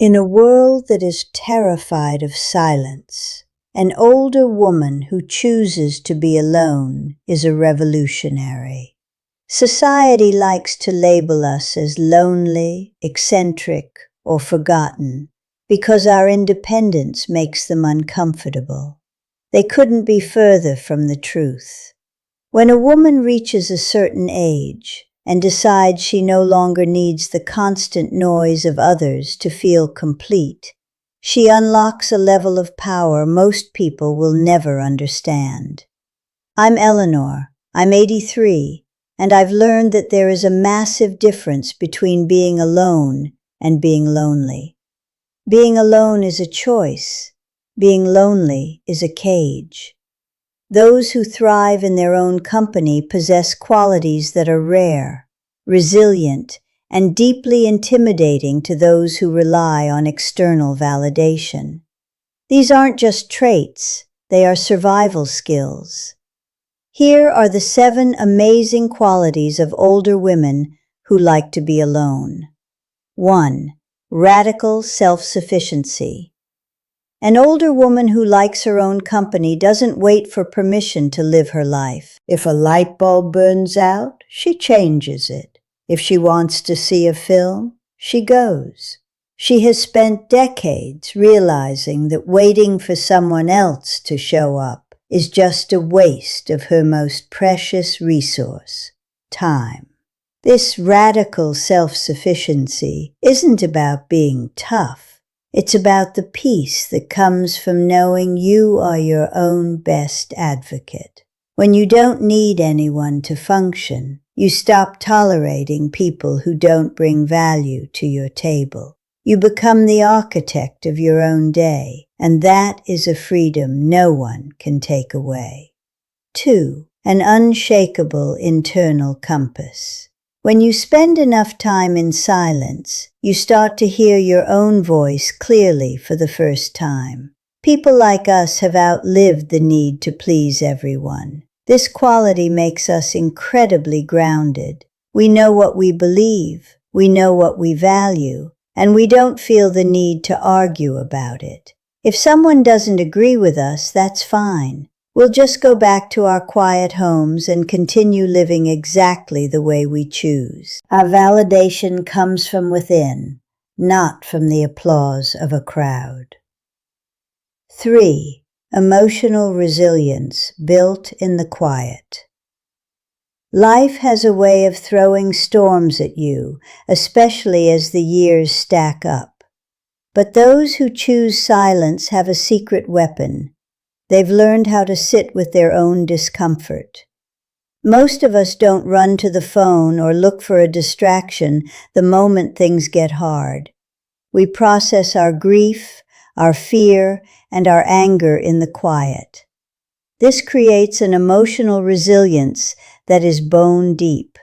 In a world that is terrified of silence, an older woman who chooses to be alone is a revolutionary. Society likes to label us as lonely, eccentric, or forgotten because our independence makes them uncomfortable. They couldn't be further from the truth. When a woman reaches a certain age and decides she no longer needs the constant noise of others to feel complete, she unlocks a level of power most people will never understand. I'm Eleanor, I'm 83, and I've learned that there is a massive difference between being alone and being lonely. Being alone is a choice. Being lonely is a cage. Those who thrive in their own company possess qualities that are rare, resilient, and deeply intimidating to those who rely on external validation. These aren't just traits, they are survival skills. Here are the 7 amazing qualities of older women who like to be alone. 1. Radical self-sufficiency. An older woman who likes her own company doesn't wait for permission to live her life. If a light bulb burns out, she changes it. If she wants to see a film, she goes. She has spent decades realizing that waiting for someone else to show up is just a waste of her most precious resource, time. This radical self-sufficiency isn't about being tough. It's about the peace that comes from knowing you are your own best advocate. When you don't need anyone to function, you stop tolerating people who don't bring value to your table. You become the architect of your own day, and that is a freedom no one can take away. 2. An unshakable internal compass. When you spend enough time in silence, you start to hear your own voice clearly for the first time. People like us have outlived the need to please everyone. This quality makes us incredibly grounded. We know what we believe, we know what we value, and we don't feel the need to argue about it. If someone doesn't agree with us, that's fine. We'll just go back to our quiet homes and continue living exactly the way we choose. Our validation comes from within, not from the applause of a crowd. 3. Emotional resilience built in the quiet. Life has a way of throwing storms at you, especially as the years stack up. But those who choose silence have a secret weapon. They've learned how to sit with their own discomfort. Most of us don't run to the phone or look for a distraction the moment things get hard. We process our grief, our fear, and our anger in the quiet. This creates an emotional resilience that is bone deep.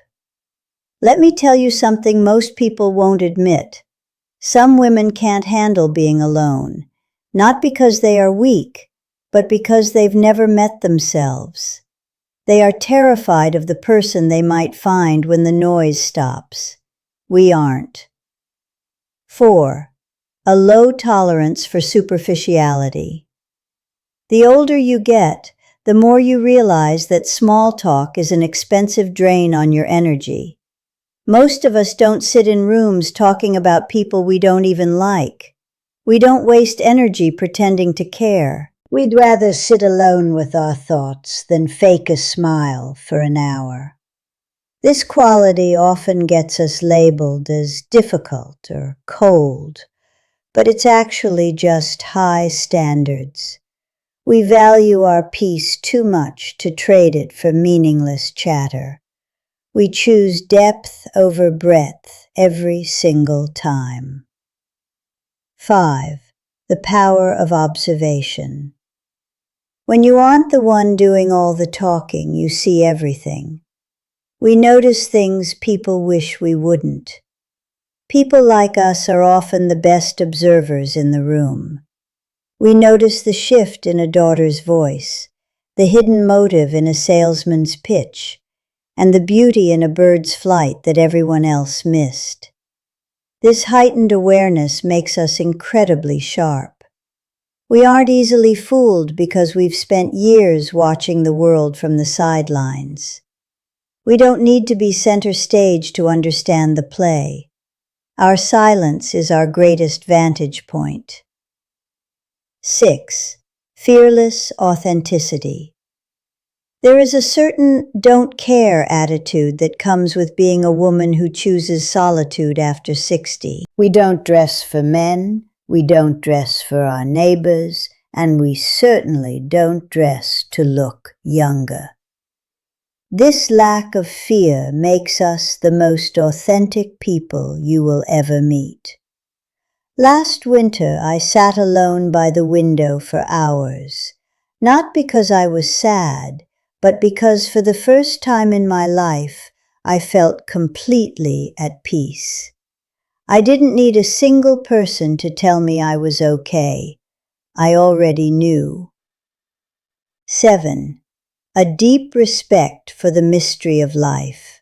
Let me tell you something most people won't admit. Some women can't handle being alone, not because they are weak, but because they've never met themselves. They are terrified of the person they might find when the noise stops. We aren't. 4. A low tolerance for superficiality. The older you get, the more you realize that small talk is an expensive drain on your energy. Most of us don't sit in rooms talking about people we don't even like. We don't waste energy pretending to care. We'd rather sit alone with our thoughts than fake a smile for an hour. This quality often gets us labeled as difficult or cold, but it's actually just high standards. We value our peace too much to trade it for meaningless chatter. We choose depth over breadth every single time. 5. The power of observation. When you aren't the one doing all the talking, you see everything. We notice things people wish we wouldn't. People like us are often the best observers in the room. We notice the shift in a daughter's voice, the hidden motive in a salesman's pitch, and the beauty in a bird's flight that everyone else missed. This heightened awareness makes us incredibly sharp. We aren't easily fooled because we've spent years watching the world from the sidelines. We don't need to be center stage to understand the play. Our silence is our greatest vantage point. 6. Fearless authenticity. There is a certain don't care attitude that comes with being a woman who chooses solitude after 60. We don't dress for men, we don't dress for our neighbors, and we certainly don't dress to look younger. This lack of fear makes us the most authentic people you will ever meet. Last winter, I sat alone by the window for hours, not because I was sad, but because for the first time in my life, I felt completely at peace. I didn't need a single person to tell me I was okay. I already knew. 7. A deep respect for the mystery of life.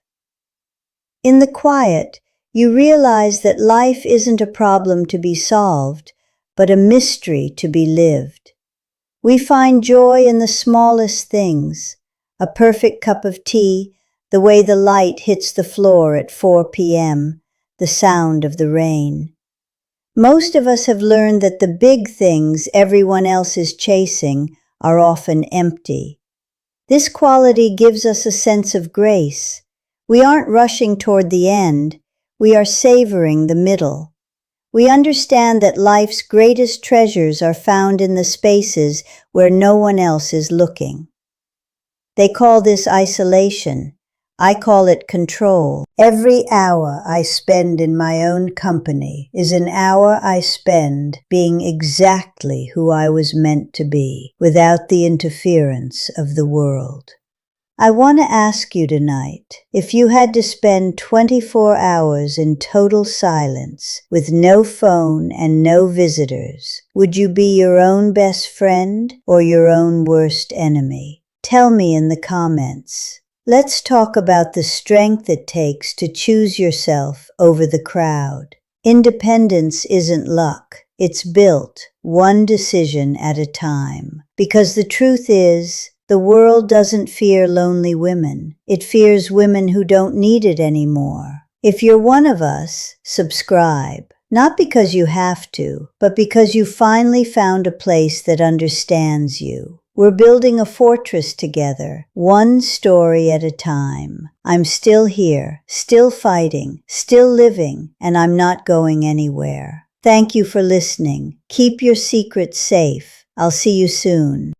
In the quiet, you realize that life isn't a problem to be solved, but a mystery to be lived. We find joy in the smallest things. A perfect cup of tea, the way the light hits the floor at 4 p.m., the sound of the rain. Most of us have learned that the big things everyone else is chasing are often empty. This quality gives us a sense of grace. We aren't rushing toward the end, we are savoring the middle. We understand that life's greatest treasures are found in the spaces where no one else is looking. They call this isolation. I call it control. Every hour I spend in my own company is an hour I spend being exactly who I was meant to be, without the interference of the world. I want to ask you tonight, if you had to spend 24 hours in total silence, with no phone and no visitors, would you be your own best friend or your own worst enemy? Tell me in the comments. Let's talk about the strength it takes to choose yourself over the crowd. Independence isn't luck. It's built one decision at a time. Because the truth is, the world doesn't fear lonely women. It fears women who don't need it anymore. If you're one of us, subscribe. Not because you have to, but because you finally found a place that understands you. We're building a fortress together, one story at a time. I'm still here, still fighting, still living, and I'm not going anywhere. Thank you for listening. Keep your secrets safe. I'll see you soon.